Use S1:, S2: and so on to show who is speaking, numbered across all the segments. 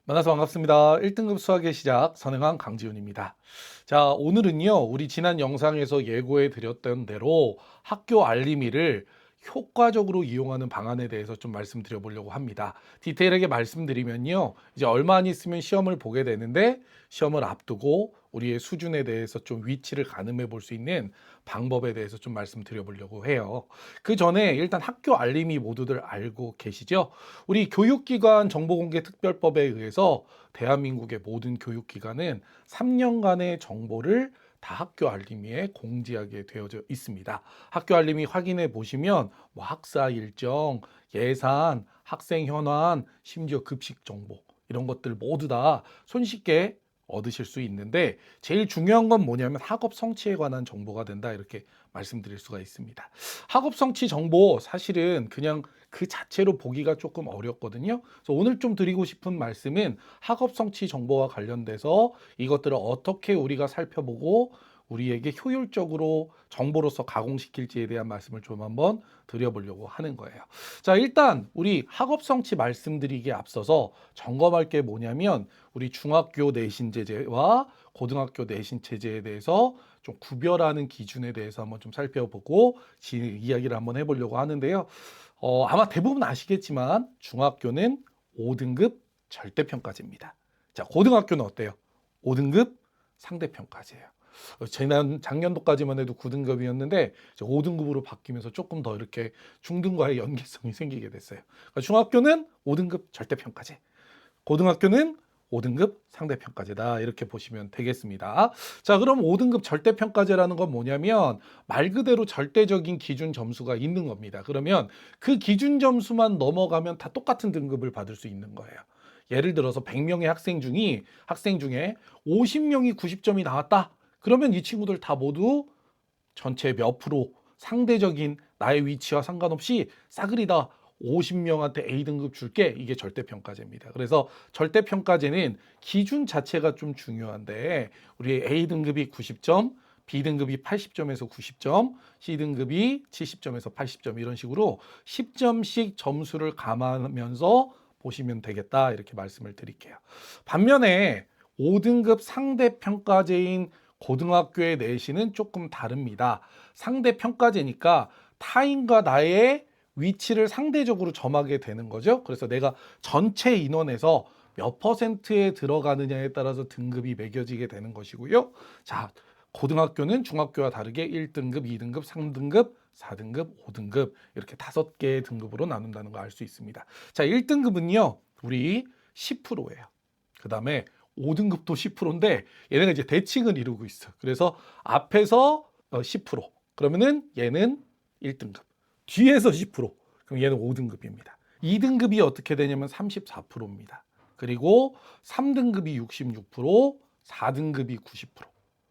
S1: 만나서 반갑습니다. 1등급 수학의 시작 선행학 강지훈입니다. 자, 오늘은요, 우리 지난 영상에서 예고해 드렸던 대로 학교 알림이를 효과적으로 이용하는 방안에 대해서 좀 말씀드려 보려고 합니다. 디테일하게 말씀드리면요, 이제 얼마 안 있으면 시험을 보게 되는데 시험을 앞두고 우리의 수준에 대해서 좀 위치를 가늠해 볼 수 있는 방법에 대해서 좀 말씀드려 보려고 해요. 그 전에 일단 학교 알림이 모두들 알고 계시죠? 우리 교육기관 정보공개특별법에 의해서 대한민국의 모든 교육기관은 3년간의 정보를 다 학교 알림이에 공지하게 되어져 있습니다. 학교 알림이 확인해 보시면 뭐 학사 일정, 예산, 학생 현황, 심지어 급식 정보 이런 것들 모두 다 손쉽게 얻으실 수 있는데 제일 중요한 건 뭐냐면 학업 성취에 관한 정보가 된다 이렇게 말씀드릴 수가 있습니다. 학업 성취 정보 사실은 그냥 그 자체로 보기가 조금 어렵거든요. 그래서 오늘 좀 드리고 싶은 말씀은 학업 성취 정보와 관련돼서 이것들을 어떻게 우리가 살펴보고 우리에게 효율적으로 정보로서 가공시킬지에 대한 말씀을 좀 한번 드려보려고 하는 거예요. 자, 일단 우리 학업 성취 말씀드리기에 앞서서 점검할 게 뭐냐면 우리 중학교 내신 제재와 고등학교 내신 체제에 대해서 좀 구별하는 기준에 대해서 한번 좀 살펴보고 이야기를 한번 해보려고 하는데요. 아마 대부분 아시겠지만 중학교는 5등급 절대평가제입니다. 자, 고등학교는 어때요? 5등급 상대평가제예요. 작년도까지만 해도 9등급이었는데 5등급으로 바뀌면서 조금 더 이렇게 중등과의 연계성이 생기게 됐어요. 그러니까 중학교는 5등급 절대평가제, 고등학교는 5등급 상대평가제다 이렇게 보시면 되겠습니다. 자, 그럼 5등급 절대평가제라는 건 뭐냐면 말 그대로 절대적인 기준 점수가 있는 겁니다. 그러면 그 기준 점수만 넘어가면 다 똑같은 등급을 받을 수 있는 거예요. 예를 들어서 100명의 학생 중에 50명이 90점이 나왔다. 그러면 이 친구들 다 모두 전체 몇 프로 상대적인 나의 위치와 상관없이 싸그리 다 50명한테 A등급 줄게. 이게 절대평가제입니다. 그래서 절대평가제는 기준 자체가 좀 중요한데 우리 A등급이 90점, B등급이 80점에서 90점, C등급이 70점에서 80점 이런 식으로 10점씩 점수를 감안하면서 보시면 되겠다 이렇게 말씀을 드릴게요. 반면에 5등급 상대평가제인 고등학교의 내신은 조금 다릅니다. 상대평가제니까 타인과 나의 위치를 상대적으로 점하게 되는 거죠. 그래서 내가 전체 인원에서 몇 퍼센트에 들어가느냐에 따라서 등급이 매겨지게 되는 것이고요. 자, 고등학교는 중학교와 다르게 1등급, 2등급, 3등급, 4등급, 5등급 이렇게 5개의 등급으로 나눈다는 거 알 수 있습니다. 자, 1등급은요. 우리 10%예요. 그다음에 5등급도 10%인데 얘네가 이제 대칭을 이루고 있어. 그래서 앞에서 10%. 그러면은 얘는 1등급. 뒤에서 10%. 그럼 얘는 5등급입니다. 2등급이 어떻게 되냐면 34%입니다. 그리고 3등급이 66%, 4등급이 90%.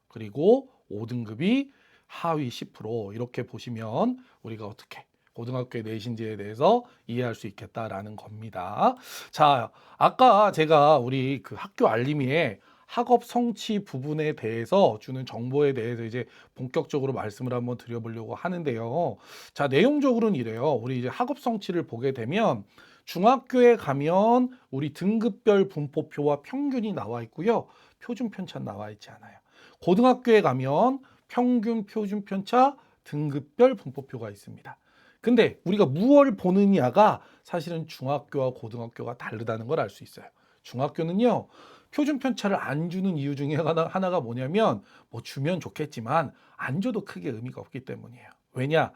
S1: 그리고 5등급이 하위 10% 이렇게 보시면 우리가 어떻게 고등학교의 내신제에 대해서 이해할 수 있겠다라는 겁니다. 자, 아까 제가 우리 그 학교 알림이에 학업 성취 부분에 대해서 주는 정보에 대해서 이제 본격적으로 말씀을 한번 드려보려고 하는데요. 자, 내용적으로는 이래요. 우리 이제 학업 성취를 보게 되면 중학교에 가면 우리 등급별 분포표와 평균이 나와 있고요. 표준 편차 나와 있지 않아요. 고등학교에 가면 평균, 표준 편차, 등급별 분포표가 있습니다. 근데 우리가 무엇을 보느냐가 사실은 중학교와 고등학교가 다르다는 걸 알 수 있어요. 중학교는요, 표준 편차를 안 주는 이유 중에 하나가 뭐냐면, 뭐 주면 좋겠지만, 안 줘도 크게 의미가 없기 때문이에요. 왜냐?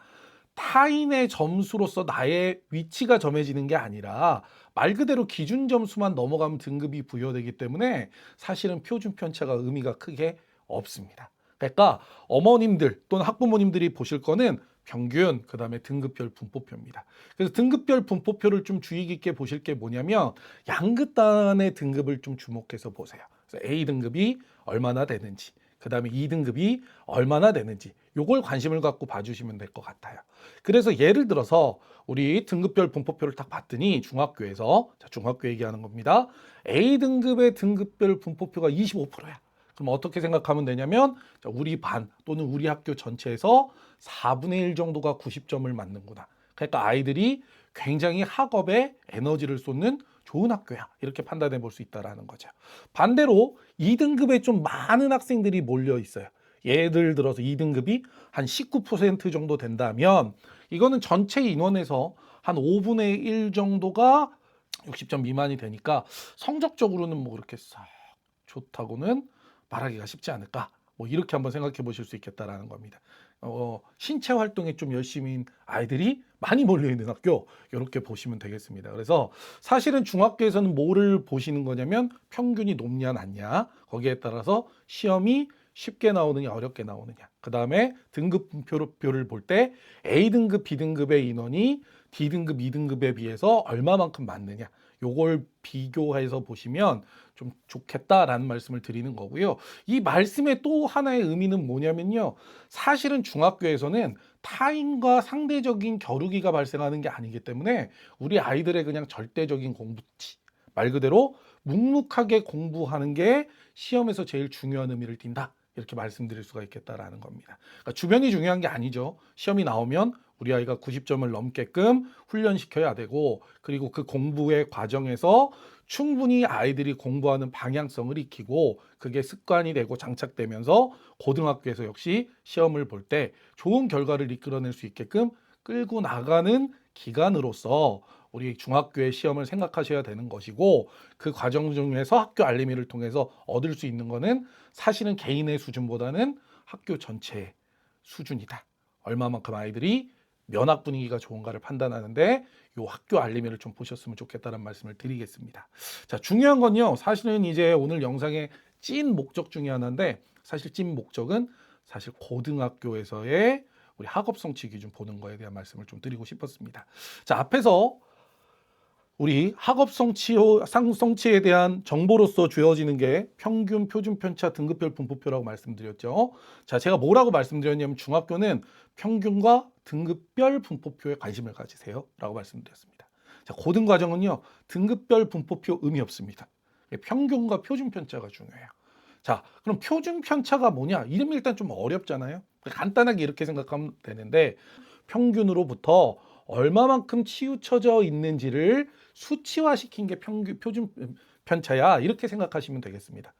S1: 타인의 점수로서 나의 위치가 점해지는 게 아니라 말 그대로 기준 점수만 넘어가면 등급이 부여되기 때문에 사실은 표준 편차가 의미가 크게 없습니다. 그러니까 어머님들 또는 학부모님들이 보실 거는 평균, 그 다음에 등급별 분포표입니다. 그래서 등급별 분포표를 좀 주의 깊게 보실 게 뭐냐면 양극단의 등급을 좀 주목해서 보세요. 그래서 A등급이 얼마나 되는지, 그 다음에 2등급이 얼마나 되는지 요걸 관심을 갖고 봐주시면 될 것 같아요. 그래서 예를 들어서 우리 등급별 분포표를 딱 봤더니 중학교에서, 자, 중학교 얘기하는 겁니다. A등급의 등급별 분포표가 25%야. 그럼 어떻게 생각하면 되냐면 우리 반 또는 우리 학교 전체에서 4분의 1 정도가 90점을 맞는구나. 그러니까 아이들이 굉장히 학업에 에너지를 쏟는 좋은 학교야. 이렇게 판단해 볼 수 있다라는 거죠. 반대로 2등급에 좀 많은 학생들이 몰려 있어요. 예를 들어서 2등급이 한 19% 정도 된다면 이거는 전체 인원에서 한 5분의 1 정도가 60점 미만이 되니까 성적적으로는 뭐 그렇게 싹 좋다고는 말하기가 쉽지 않을까. 뭐 이렇게 한번 생각해 보실 수 있겠다라는 겁니다. 신체 활동에 좀 열심인 아이들이 많이 몰려 있는 학교 이렇게 보시면 되겠습니다. 그래서 사실은 중학교에서는 뭐를 보시는 거냐면 평균이 높냐 낮냐 거기에 따라서 시험이 쉽게 나오느냐 어렵게 나오느냐 그 다음에 등급표를 볼 때 A등급 B등급의 인원이 D등급 2등급에 비해서 얼마만큼 많느냐 요걸 비교해서 보시면 좀 좋겠다라는 말씀을 드리는 거고요. 이 말씀의 또 하나의 의미는 뭐냐면요. 사실은 중학교에서는 타인과 상대적인 겨루기가 발생하는 게 아니기 때문에 우리 아이들의 그냥 절대적인 공부치, 말 그대로 묵묵하게 공부하는 게 시험에서 제일 중요한 의미를 띈다. 이렇게 말씀드릴 수가 있겠다라는 겁니다. 그러니까 주변이 중요한 게 아니죠. 시험이 나오면 우리 아이가 90점을 넘게끔 훈련시켜야 되고 그리고 그 공부의 과정에서 충분히 아이들이 공부하는 방향성을 익히고 그게 습관이 되고 장착되면서 고등학교에서 역시 시험을 볼 때 좋은 결과를 이끌어낼 수 있게끔 끌고 나가는 기간으로서 우리 중학교의 시험을 생각하셔야 되는 것이고 그 과정 중에서 학교 알림이를 통해서 얻을 수 있는 거는 사실은 개인의 수준보다는 학교 전체의 수준이다. 얼마만큼 아이들이 면학 분위기가 좋은가를 판단하는데 요 학교 알림이를 좀 보셨으면 좋겠다는 말씀을 드리겠습니다. 자, 중요한 건요. 사실은 이제 오늘 영상의 찐 목적 중에 하나인데 사실 찐 목적은 사실 고등학교에서의 우리 학업 성취 기준 보는 거에 대한 말씀을 좀 드리고 싶었습니다. 자, 앞에서 우리 학업 성취에 대한 정보로서 주어지는 게 평균, 표준 편차, 등급별 분포표라고 말씀드렸죠. 자, 제가 뭐라고 말씀드렸냐면 중학교는 평균과 등급별 분포표에 관심을 가지세요 라고 말씀드렸습니다. 자, 고등과정은요 등급별 분포표 의미 없습니다. 평균과 표준 편차가 중요해요. 자, 그럼 표준 편차가 뭐냐? 이름이 일단 좀 어렵잖아요. 간단하게 이렇게 생각하면 되는데 평균으로부터 얼마만큼 치우쳐져 있는지를 수치화시킨 게 표준 편차야. 이렇게 생각하시면 되겠습니다.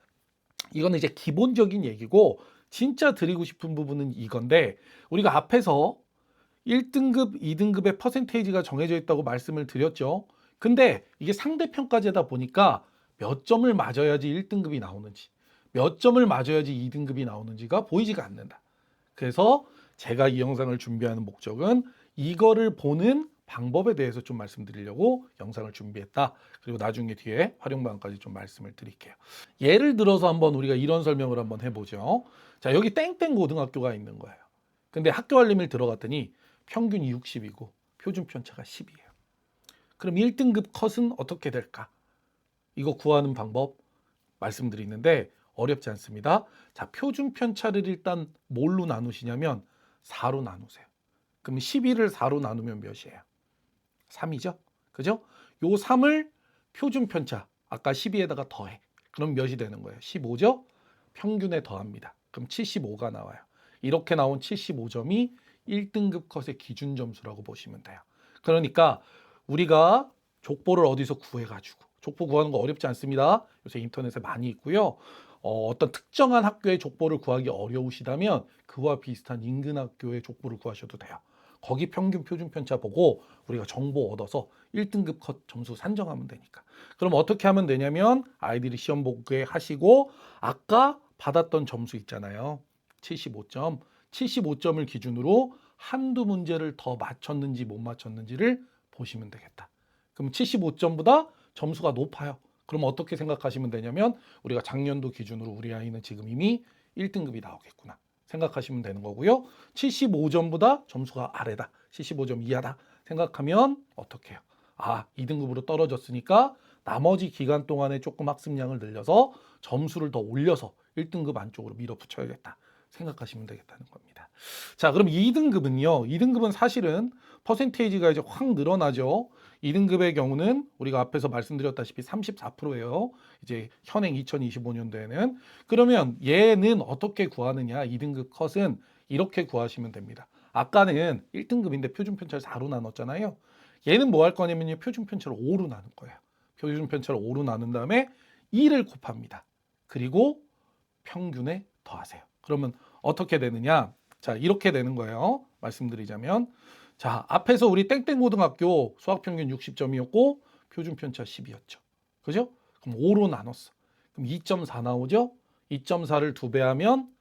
S1: 이거는 이제 기본적인 얘기고 진짜 드리고 싶은 부분은 이건데 우리가 앞에서 1등급, 2등급의 퍼센테이지가 정해져 있다고 말씀을 드렸죠. 근데 이게 상대평가제다 보니까 몇 점을 맞아야지 1등급이 나오는지 몇 점을 맞아야지 2등급이 나오는지가 보이지가 않는다. 그래서 제가 이 영상을 준비하는 목적은 이거를 보는 방법에 대해서 좀 말씀드리려고 영상을 준비했다. 그리고 나중에 뒤에 활용 방안까지 좀 말씀을 드릴게요. 예를 들어서 한번 우리가 이런 설명을 한번 해보죠. 자, 여기 땡땡 고등학교가 있는 거예요. 근데 학교 알림을 들어갔더니 평균이 60이고 표준 편차가 10이에요. 그럼 1등급 컷은 어떻게 될까? 이거 구하는 방법 말씀드리는데 어렵지 않습니다. 자, 표준 편차를 일단 뭘로 나누시냐면 4로 나누세요. 그럼 11을 4로 나누면 몇이에요? 3이죠? 그죠? 요 3을 표준 편차, 아까 12에다가 더해. 그럼 몇이 되는 거예요? 15죠? 평균에 더합니다. 그럼 75가 나와요. 이렇게 나온 75점이 1등급 컷의 기준 점수라고 보시면 돼요. 그러니까 우리가 족보를 어디서 구해가지고 족보 구하는 거 어렵지 않습니다. 요새 인터넷에 많이 있고요. 어떤 특정한 학교의 족보를 구하기 어려우시다면 그와 비슷한 인근 학교의 족보를 구하셔도 돼요. 거기 평균 표준 편차 보고 우리가 정보 얻어서 1등급 컷 점수 산정하면 되니까. 그럼 어떻게 하면 되냐면 아이들이 시험 보게 하시고 아까 받았던 점수 있잖아요. 75점. 75점을 기준으로 한두 문제를 더 맞췄는지 못 맞췄는지를 보시면 되겠다. 그럼 75점보다 점수가 높아요. 그럼 어떻게 생각하시면 되냐면 우리가 작년도 기준으로 우리 아이는 지금 이미 1등급이 나오겠구나 생각하시면 되는 거고요. 75점보다 점수가 아래다. 75점 이하다 생각하면 어떻게 해요? 아, 2등급으로 떨어졌으니까 나머지 기간 동안에 조금 학습량을 늘려서 점수를 더 올려서 1등급 안쪽으로 밀어붙여야겠다 생각하시면 되겠다는 겁니다. 자, 그럼 2등급은요. 2등급은 사실은 퍼센테이지가 이제 확 늘어나죠. 2등급의 경우는 우리가 앞에서 말씀드렸다시피 34%예요. 이제 현행 2025년도에는. 그러면 얘는 어떻게 구하느냐? 2등급 컷은 이렇게 구하시면 됩니다. 아까는 1등급인데 표준 편차를 4로 나눴잖아요. 얘는 뭐 할 거냐면요. 표준 편차를 5로 나눌 거예요. 표준 편차를 5로 나눈 다음에 2를 곱합니다. 그리고 평균에 더하세요. 그러면 어떻게 되느냐? 자, 이렇게 되는 거예요. 말씀드리자면 자, 앞에서 우리 땡땡고등학교 수학평균 60점이었고 표준 편차 10이었죠. 그죠? 그럼 5로 나눴어. 그럼 2.4 나오죠? 2.4를 2배 하면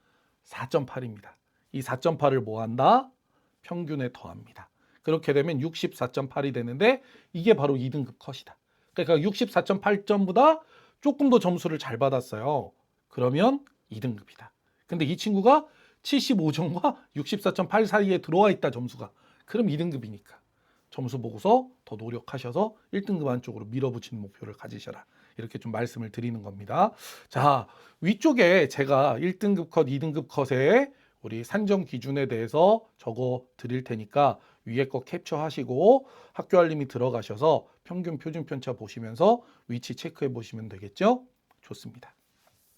S1: 4.8입니다. 이 4.8을 뭐 한다? 평균에 더합니다. 그렇게 되면 64.8이 되는데 이게 바로 2등급 컷이다. 그러니까 64.8점보다 조금 더 점수를 잘 받았어요. 그러면 2등급이다. 근데 이 친구가 75점과 64.8 사이에 들어와 있다 점수가. 그럼 2등급이니까. 점수 보고서 더 노력하셔서 1등급 안쪽으로 밀어붙이는 목표를 가지셔라. 이렇게 좀 말씀을 드리는 겁니다. 자, 위쪽에 제가 1등급 컷, 2등급 컷에 우리 산정 기준에 대해서 적어 드릴 테니까 위에 거 캡처하시고 학교 알림이 들어가셔서 평균 표준 편차 보시면서 위치 체크해 보시면 되겠죠? 좋습니다.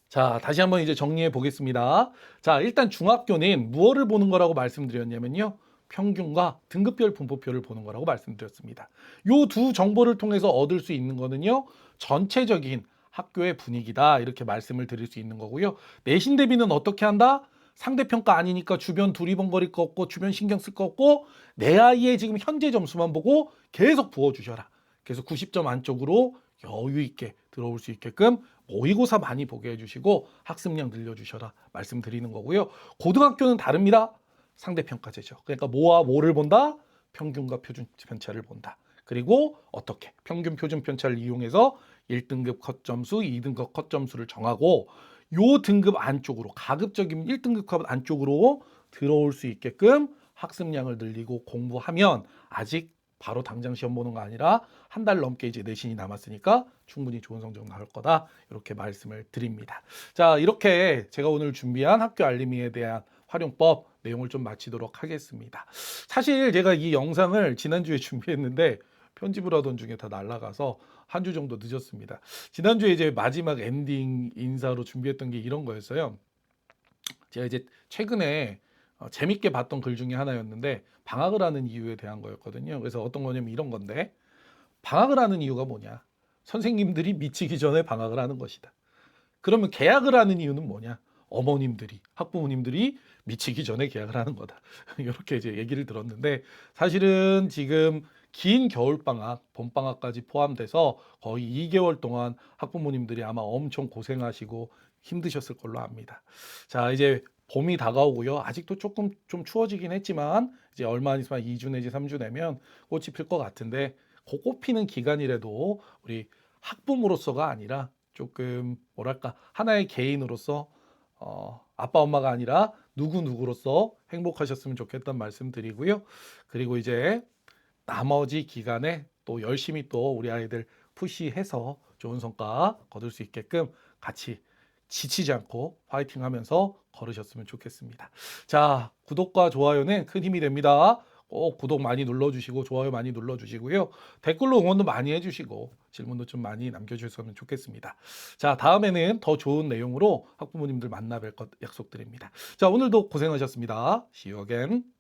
S1: 자, 다시 한번 이제 정리해 보겠습니다. 자, 일단 중학교는 무엇을 보는 거라고 말씀드렸냐면요. 평균과 등급별 분포표를 보는 거라고 말씀드렸습니다. 요 두 정보를 통해서 얻을 수 있는 거는요. 전체적인 학교의 분위기다. 이렇게 말씀을 드릴 수 있는 거고요. 내신 대비는 어떻게 한다? 상대평가 아니니까 주변 두리번거릴 거 없고 주변 신경 쓸 거 없고 내 아이의 지금 현재 점수만 보고 계속 부어주셔라. 그래서 90점 안쪽으로 여유 있게 들어올 수 있게끔 모의고사 많이 보게 해주시고 학습량 늘려주셔라 말씀드리는 거고요. 고등학교는 다릅니다. 상대평가제죠. 그러니까 뭐와 뭐를 본다? 평균과 표준 편차를 본다. 그리고 어떻게? 평균 표준 편차를 이용해서 1등급 컷 점수, 2등급 컷 점수를 정하고 요 등급 안쪽으로 가급적이면 1등급 컷 안쪽으로 들어올 수 있게끔 학습량을 늘리고 공부하면 아직 바로 당장 시험 보는 거 아니라 한 달 넘게 이제 내신이 남았으니까 충분히 좋은 성적 나올 거다. 이렇게 말씀을 드립니다. 자, 이렇게 제가 오늘 준비한 학교 알림이에 대한 활용법 내용을 좀 마치도록 하겠습니다. 사실 제가 이 영상을 지난주에 준비했는데 편집을 하던 중에 다 날아가서 한 주 정도 늦었습니다. 지난주에 이제 마지막 엔딩 인사로 준비했던 게 이런 거였어요. 제가 이제 최근에 재밌게 봤던 글 중에 하나였는데 방학을 하는 이유에 대한 거였거든요. 그래서 어떤 거냐면 이런 건데 방학을 하는 이유가 뭐냐? 선생님들이 미치기 전에 방학을 하는 것이다. 그러면 개학을 하는 이유는 뭐냐? 어머님들이, 학부모님들이 미치기 전에 개학을 하는 거다. 이렇게 이제 얘기를 들었는데 사실은 지금 긴 겨울방학, 봄방학까지 포함돼서 거의 2개월 동안 학부모님들이 아마 엄청 고생하시고 힘드셨을 걸로 압니다. 자, 이제 봄이 다가오고요. 아직도 조금 좀 추워지긴 했지만 이제 얼마 안 있으면 2주 내지 3주 내면 꽃이 필 것 같은데 그 꽃 피는 기간이라도 우리 학부모로서가 아니라 조금 뭐랄까 하나의 개인으로서 아빠 엄마가 아니라 누구로서 행복하셨으면 좋겠다는 말씀 드리고요. 그리고 이제 나머지 기간에 또 열심히 또 우리 아이들 푸시해서 좋은 성과 거둘 수 있게끔 같이 지치지 않고 화이팅 하면서 걸으셨으면 좋겠습니다. 자, 구독과 좋아요는 큰 힘이 됩니다. 꼭 구독 많이 눌러주시고 좋아요 많이 눌러주시고요. 댓글로 응원도 많이 해주시고 질문도 좀 많이 남겨주셨으면 좋겠습니다. 자, 다음에는 더 좋은 내용으로 학부모님들 만나 뵐 것 약속드립니다. 자, 오늘도 고생하셨습니다. See you again.